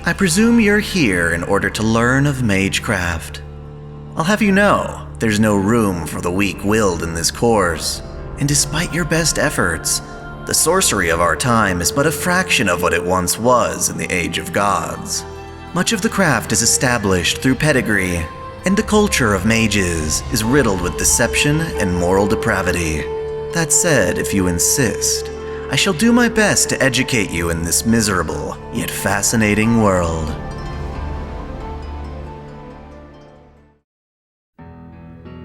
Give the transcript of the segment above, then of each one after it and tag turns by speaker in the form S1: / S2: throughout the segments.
S1: I presume you're here in order to learn of Magecraft. I'll have you know, there's no room for the weak-willed in this course, and despite your best efforts, the sorcery of our time is but a fraction of what it once was in the Age of Gods. Much of the craft is established through pedigree, and the culture of mages is riddled with deception and moral depravity. That said, if you insist, I shall do my best to educate you in this miserable, yet fascinating world.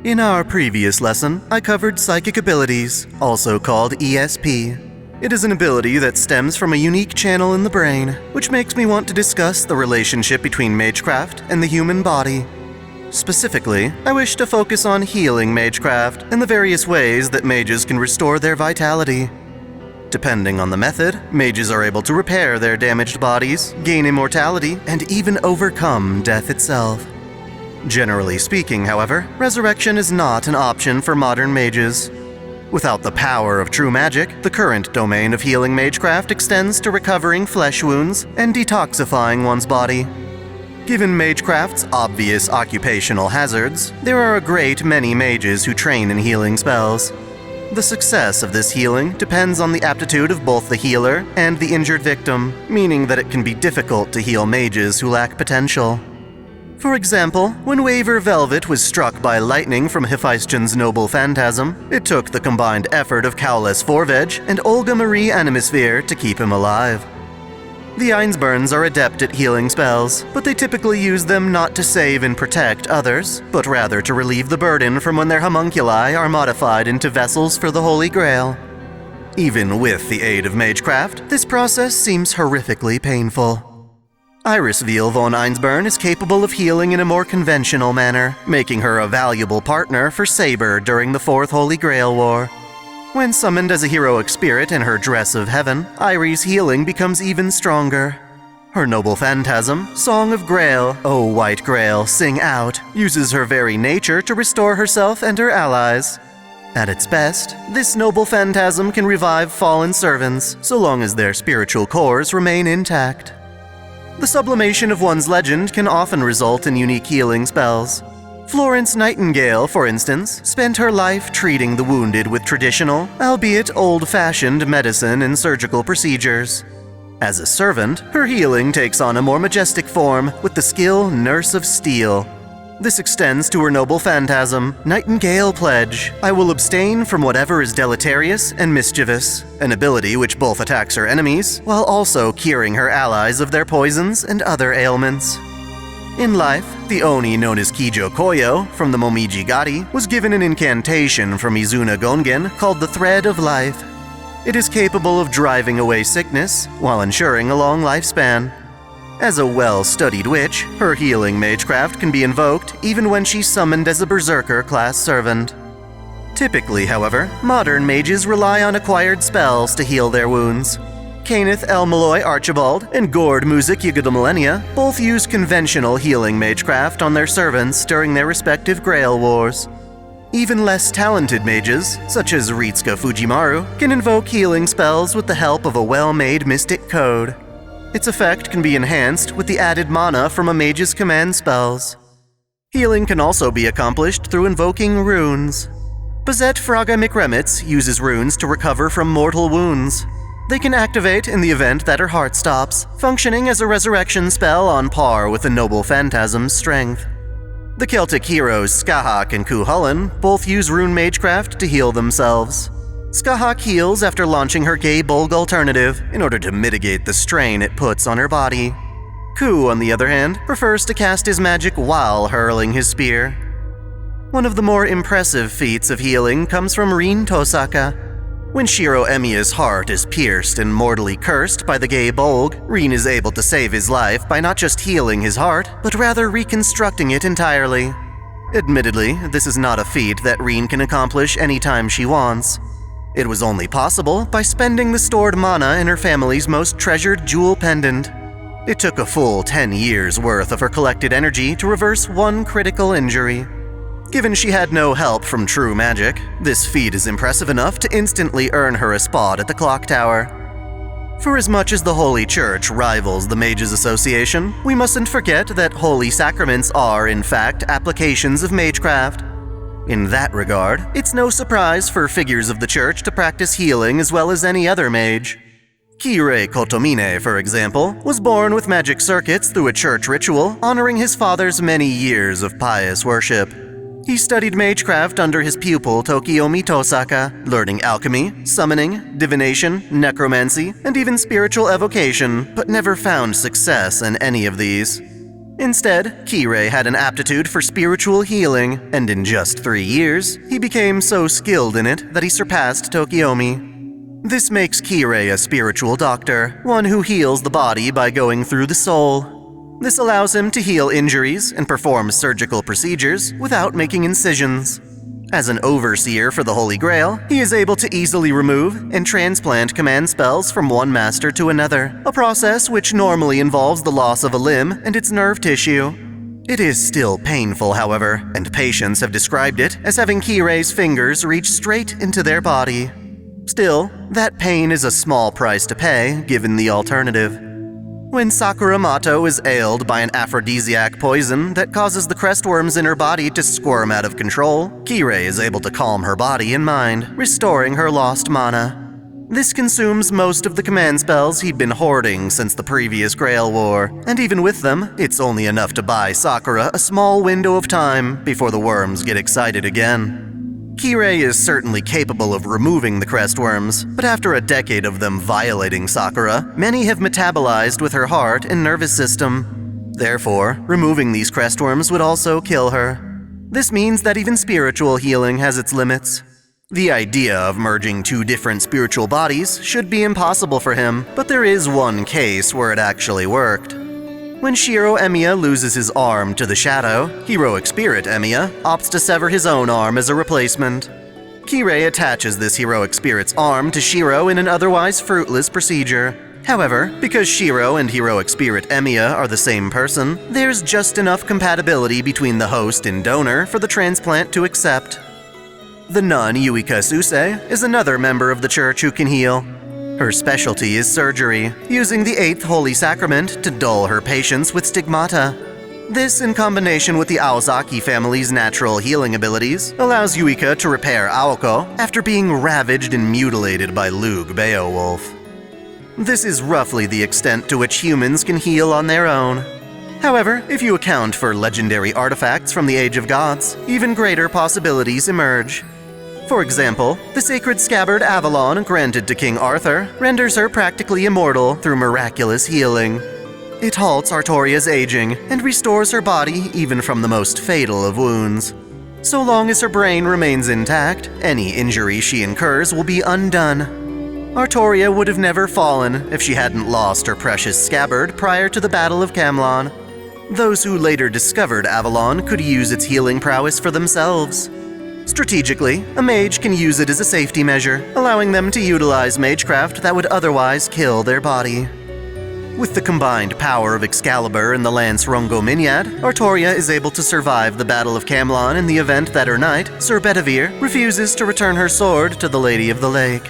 S1: In our previous lesson, I covered psychic abilities, also called ESP. It is an ability that stems from a unique channel in the brain, which makes me want to discuss the relationship between Magecraft and the human body. Specifically, I wish to focus on healing Magecraft and the various ways that mages can restore their vitality. Depending on the method, mages are able to repair their damaged bodies, gain immortality, and even overcome death itself. Generally speaking, however, resurrection is not an option for modern mages. Without the power of true magic, the current domain of healing Magecraft extends to recovering flesh wounds and detoxifying one's body. Given Magecraft's obvious occupational hazards, there are a great many mages who train in healing spells. The success of this healing depends on the aptitude of both the healer and the injured victim, meaning that it can be difficult to heal mages who lack potential. For example, when Waver Velvet was struck by lightning from Hephaestion's noble phantasm, it took the combined effort of Cowless Forveg and Olga Marie Animisfere to keep him alive. The Einsburns are adept at healing spells, but they typically use them not to save and protect others, but rather to relieve the burden from when their homunculi are modified into vessels for the Holy Grail. Even with the aid of Magecraft, this process seems horrifically painful. Irisveil von Einsburn is capable of healing in a more conventional manner, making her a valuable partner for Saber during the Fourth Holy Grail War. When summoned as a heroic spirit in her dress of heaven, Irie's healing becomes even stronger. Her noble phantasm, Song of Grail, O White Grail, Sing Out, uses her very nature to restore herself and her allies. At its best, this noble phantasm can revive fallen servants, so long as their spiritual cores remain intact. The sublimation of one's legend can often result in unique healing spells. Florence Nightingale, for instance, spent her life treating the wounded with traditional, albeit old-fashioned medicine and surgical procedures. As a servant, her healing takes on a more majestic form with the skill Nurse of Steel. This extends to her noble phantasm, Nightingale Pledge. I will abstain from whatever is deleterious and mischievous, an ability which both attacks her enemies, while also curing her allies of their poisons and other ailments. In life, the Oni known as Kijo Koyo, from the Momiji Gari, was given an incantation from Izuna Gongen called the Thread of Life. It is capable of driving away sickness, while ensuring a long lifespan. As a well-studied witch, her healing Magecraft can be invoked even when she's summoned as a Berserker-class servant. Typically, however, modern mages rely on acquired spells to heal their wounds. Kenneth L. Malloy Archibald and Gord Music Yiga Millennia both use conventional healing Magecraft on their servants during their respective Grail Wars. Even less talented mages, such as Ritsuka Fujimaru, can invoke healing spells with the help of a well-made mystic code. Its effect can be enhanced with the added mana from a mage's command spells. Healing can also be accomplished through invoking runes. Bazette Fraga McRemitz uses runes to recover from mortal wounds. They can activate in the event that her heart stops, functioning as a resurrection spell on par with the noble phantasm's strength. The Celtic heroes Skahak and Cuchulainn both use rune Magecraft to heal themselves. Skahak heals after launching her Gay Bolg alternative in order to mitigate the strain it puts on her body. Ku, on the other hand, prefers to cast his magic while hurling his spear. One of the more impressive feats of healing comes from Rin Tosaka. When Shiro Emiya's heart is pierced and mortally cursed by the Gay Bolg, Rin is able to save his life by not just healing his heart, but rather reconstructing it entirely. Admittedly, this is not a feat that Rin can accomplish anytime she wants. It was only possible by spending the stored mana in her family's most treasured jewel pendant. It took a full 10 years' worth of her collected energy to reverse one critical injury. Given she had no help from true magic, this feat is impressive enough to instantly earn her a spot at the clock tower. For as much as the Holy Church rivals the Mages Association, we mustn't forget that holy sacraments are, in fact, applications of Magecraft. In that regard, it's no surprise for figures of the Church to practice healing as well as any other mage. Kirei Kotomine, for example, was born with magic circuits through a church ritual honoring his father's many years of pious worship. He studied Magecraft under his pupil Tokiomi Tosaka, learning alchemy, summoning, divination, necromancy, and even spiritual evocation, but never found success in any of these. Instead, Kirei had an aptitude for spiritual healing, and in just 3 years, he became so skilled in it that he surpassed Tokiomi. This makes Kirei a spiritual doctor, one who heals the body by going through the soul. This allows him to heal injuries and perform surgical procedures without making incisions. As an overseer for the Holy Grail, he is able to easily remove and transplant command spells from one master to another, a process which normally involves the loss of a limb and its nerve tissue. It is still painful, however, and patients have described it as having Kirei's fingers reach straight into their body. Still, that pain is a small price to pay, given the alternative. When Sakura Mato is ailed by an aphrodisiac poison that causes the crestworms in her body to squirm out of control, Kirei is able to calm her body and mind, restoring her lost mana. This consumes most of the command spells he'd been hoarding since the previous Grail War, and even with them, it's only enough to buy Sakura a small window of time before the worms get excited again. Kirei is certainly capable of removing the crestworms, but after a decade of them violating Sakura, many have metabolized with her heart and nervous system. Therefore, removing these crestworms would also kill her. This means that even spiritual healing has its limits. The idea of merging 2 different spiritual bodies should be impossible for him, but there is one case where it actually worked. When Shiro Emiya loses his arm to the Shadow, heroic spirit Emiya opts to sever his own arm as a replacement. Kirei attaches this heroic spirit's arm to Shiro in an otherwise fruitless procedure. However, because Shiro and heroic spirit Emiya are the same person, there's just enough compatibility between the host and donor for the transplant to accept. The nun Yuika Suse is another member of the church who can heal. Her specialty is surgery, using the 8th Holy Sacrament to dull her patients with stigmata. This, in combination with the Aozaki family's natural healing abilities, allows Yuika to repair Aoko after being ravaged and mutilated by Lug Beowulf. This is roughly the extent to which humans can heal on their own. However, if you account for legendary artifacts from the Age of Gods, even greater possibilities emerge. For example, the sacred scabbard Avalon granted to King Arthur renders her practically immortal through miraculous healing. It halts Artoria's aging and restores her body even from the most fatal of wounds. So long as her brain remains intact, any injury she incurs will be undone. Artoria would have never fallen if she hadn't lost her precious scabbard prior to the Battle of Camlon. Those who later discovered Avalon could use its healing prowess for themselves. Strategically, a mage can use it as a safety measure, allowing them to utilize Magecraft that would otherwise kill their body. With the combined power of Excalibur and the lance Rongo Minyad, Artoria is able to survive the Battle of Camlon in the event that her knight, Sir Bedivere, refuses to return her sword to the Lady of the Lake.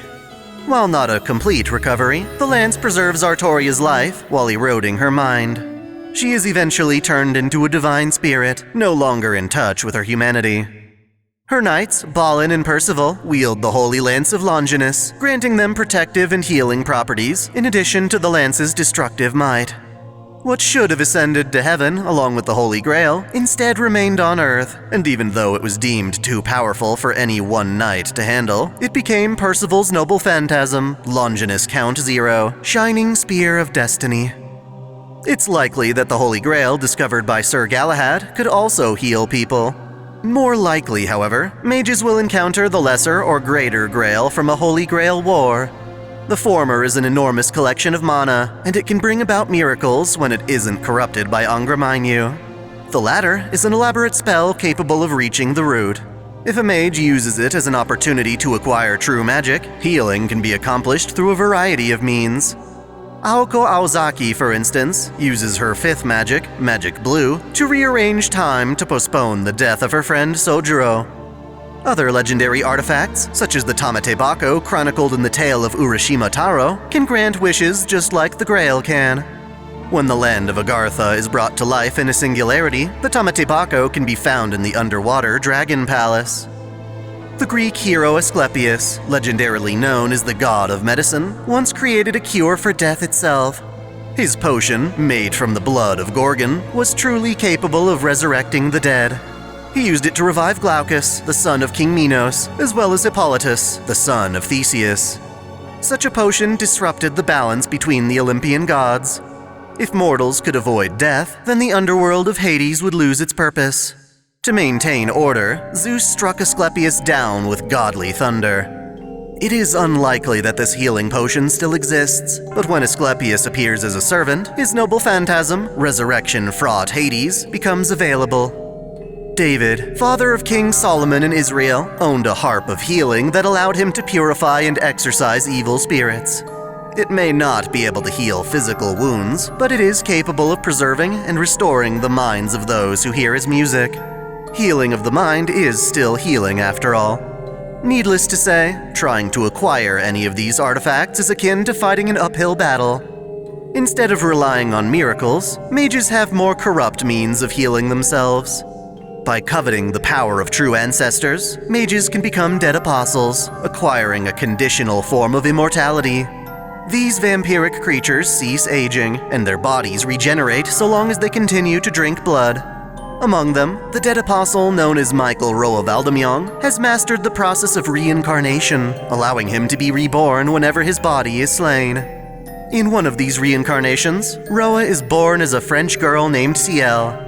S1: While not a complete recovery, the lance preserves Artoria's life while eroding her mind. She is eventually turned into a divine spirit, no longer in touch with her humanity. Her knights, Balin and Percival, wield the Holy Lance of Longinus, granting them protective and healing properties, in addition to the lance's destructive might. What should have ascended to heaven, along with the Holy Grail, instead remained on Earth, and even though it was deemed too powerful for any one knight to handle, it became Percival's noble phantasm, Longinus Count Zero, Shining Spear of Destiny. It's likely that the Holy Grail discovered by Sir Galahad could also heal people. More likely, however, mages will encounter the lesser or greater Grail from a Holy Grail war. The former is an enormous collection of mana, and it can bring about miracles when it isn't corrupted by Angra Mainyu. The latter is an elaborate spell capable of reaching the root. If a mage uses it as an opportunity to acquire true magic, healing can be accomplished through a variety of means. Aoko Aozaki, for instance, uses her 5th magic, Magic Blue, to rearrange time to postpone the death of her friend Sojiro. Other legendary artifacts, such as the Tamate Bako chronicled in the tale of Urashima Taro, can grant wishes just like the Grail can. When the land of Agartha is brought to life in a singularity, the Tamate Bako can be found in the underwater Dragon Palace. The Greek hero Asclepius, legendarily known as the god of medicine, once created a cure for death itself. His potion, made from the blood of Gorgon, was truly capable of resurrecting the dead. He used it to revive Glaucus, the son of King Minos, as well as Hippolytus, the son of Theseus. Such a potion disrupted the balance between the Olympian gods. If mortals could avoid death, then the underworld of Hades would lose its purpose. To maintain order, Zeus struck Asclepius down with godly thunder. It is unlikely that this healing potion still exists, but when Asclepius appears as a servant, his noble phantasm, resurrection-fraught Hades, becomes available. David, father of King Solomon in Israel, owned a harp of healing that allowed him to purify and exorcise evil spirits. It may not be able to heal physical wounds, but it is capable of preserving and restoring the minds of those who hear his music. Healing of the mind is still healing after all. Needless to say, trying to acquire any of these artifacts is akin to fighting an uphill battle. Instead of relying on miracles, mages have more corrupt means of healing themselves. By coveting the power of true ancestors, mages can become dead apostles, acquiring a conditional form of immortality. These vampiric creatures cease aging, and their bodies regenerate so long as they continue to drink blood. Among them, the dead apostle known as Michael Roa Valdemjong has mastered the process of reincarnation, allowing him to be reborn whenever his body is slain. In one of these reincarnations, Roa is born as a French girl named Ciel.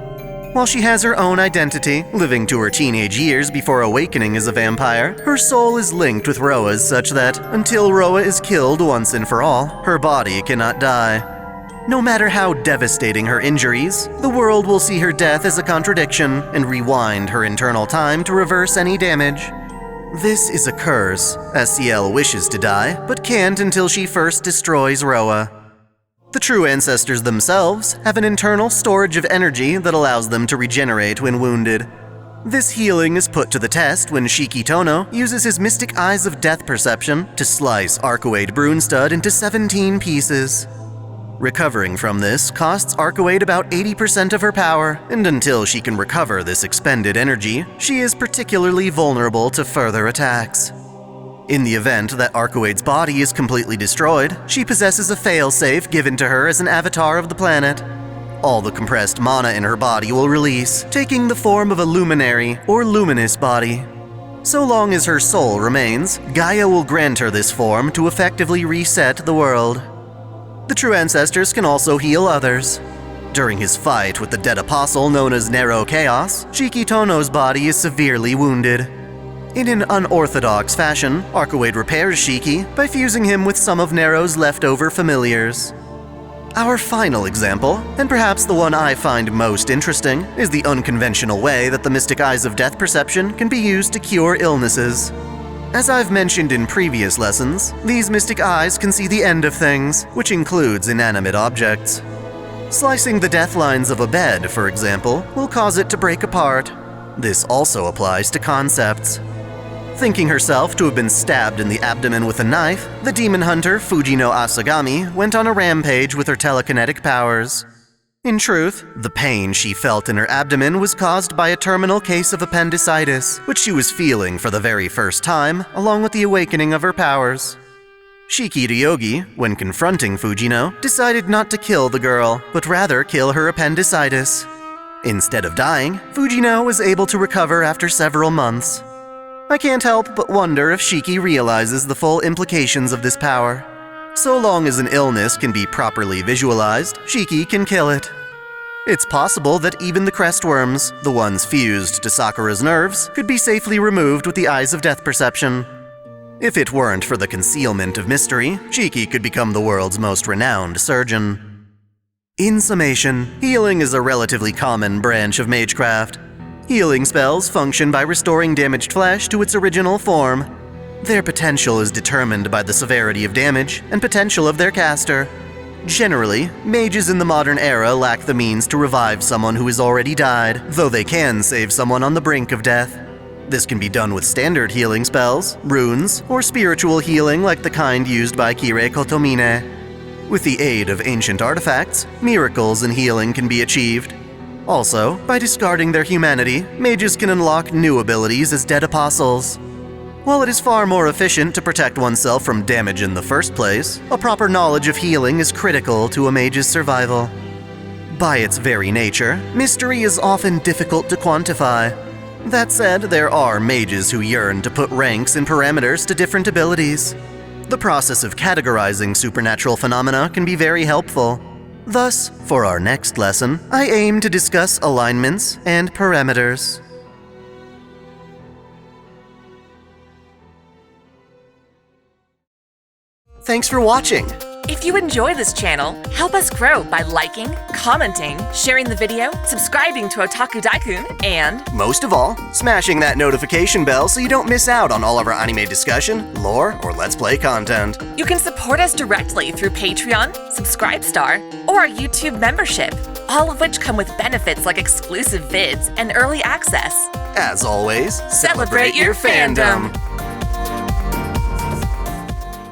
S1: While she has her own identity, living to her teenage years before awakening as a vampire, her soul is linked with Roa's such that, until Roa is killed once and for all, her body cannot die. No matter how devastating her injuries, the world will see her death as a contradiction and rewind her internal time to reverse any damage. This is a curse, as Ciel wishes to die, but can't until she first destroys Roa. The true ancestors themselves have an internal storage of energy that allows them to regenerate when wounded. This healing is put to the test when Shiki Tono uses his mystic eyes of death perception to slice Arcuade Brunstud into 17 pieces. Recovering from this costs Arcuade about 80% of her power, and until she can recover this expended energy, she is particularly vulnerable to further attacks. In the event that Arcuade's body is completely destroyed, she possesses a failsafe given to her as an avatar of the planet. All the compressed mana in her body will release, taking the form of a luminary or luminous body. So long as her soul remains, Gaia will grant her this form to effectively reset the world. The true ancestors can also heal others. During his fight with the dead apostle known as Nero Chaos, Shiki Tono's body is severely wounded. In an unorthodox fashion, Arcuade repairs Shiki by fusing him with some of Nero's leftover familiars. Our final example, and perhaps the one I find most interesting, is the unconventional way that the mystic eyes of death perception can be used to cure illnesses. As I've mentioned in previous lessons, these mystic eyes can see the end of things, which includes inanimate objects. Slicing the death lines of a bed, for example, will cause it to break apart. This also applies to concepts. Thinking herself to have been stabbed in the abdomen with a knife, the demon hunter Fujino Asagami went on a rampage with her telekinetic powers. In truth, the pain she felt in her abdomen was caused by a terminal case of appendicitis, which she was feeling for the very first time, along with the awakening of her powers. Shiki Ryogi, when confronting Fujino, decided not to kill the girl, but rather kill her appendicitis. Instead of dying, Fujino was able to recover after several months. I can't help but wonder if Shiki realizes the full implications of this power. So long as an illness can be properly visualized, Shiki can kill it. It's possible that even the crestworms, the ones fused to Sakura's nerves, could be safely removed with the eyes of death perception. If it weren't for the concealment of mystery, Shiki could become the world's most renowned surgeon. In summation, healing is a relatively common branch of Magecraft. Healing spells function by restoring damaged flesh to its original form. Their potential is determined by the severity of damage and potential of their caster. Generally, mages in the modern era lack the means to revive someone who has already died, though they can save someone on the brink of death. This can be done with standard healing spells, runes, or spiritual healing like the kind used by Kirei Kotomine. With the aid of ancient artifacts, miracles in healing can be achieved. Also, by discarding their humanity, mages can unlock new abilities as dead apostles. While it is far more efficient to protect oneself from damage in the first place, a proper knowledge of healing is critical to a mage's survival. By its very nature, mystery is often difficult to quantify. That said, there are mages who yearn to put ranks and parameters to different abilities. The process of categorizing supernatural phenomena can be very helpful. Thus, for our next lesson, I aim to discuss alignments and parameters. Thanks for watching!
S2: If you enjoy this channel, help us grow by liking, commenting, sharing the video, subscribing to Otaku Daikun, and
S1: most of all, smashing that notification bell so you don't miss out on all of our anime discussion, lore, or Let's Play content.
S2: You can support us directly through Patreon, Subscribestar, or our YouTube membership, all of which come with benefits like exclusive vids and early access.
S1: As always,
S2: celebrate your fandom!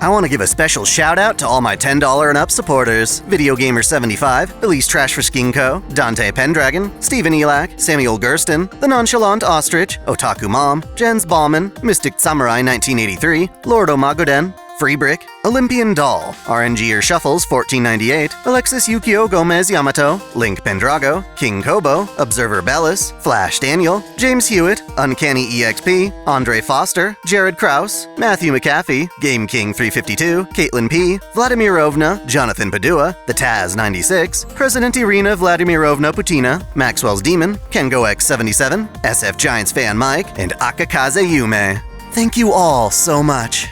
S1: I want to give a special shout out to all my $10 and up supporters: Video Gamer 75, Elise Trash for Skinko, Dante Pendragon, Stephen Elak, Samuel Gersten, The Nonchalant Ostrich, Otaku Mom, Jens Ballman, Mystic Samurai 1983, Lord Omagoden, Free Brick, Olympian Doll, RNGer Shuffles 1498, Alexis Yukio Gomez Yamato, Link Pendrago, King Kobo, Observer Bellis, Flash Daniel, James Hewitt, Uncanny EXP, Andre Foster, Jared Kraus, Matthew McAfee, Game King 352, Caitlin P, Vladimirovna, Jonathan Padua, The Taz 96, President Irina Vladimirovna Putina, Maxwell's Demon, Kengo X77, SF Giants Fan Mike, and Akakaze Yume. Thank you all so much.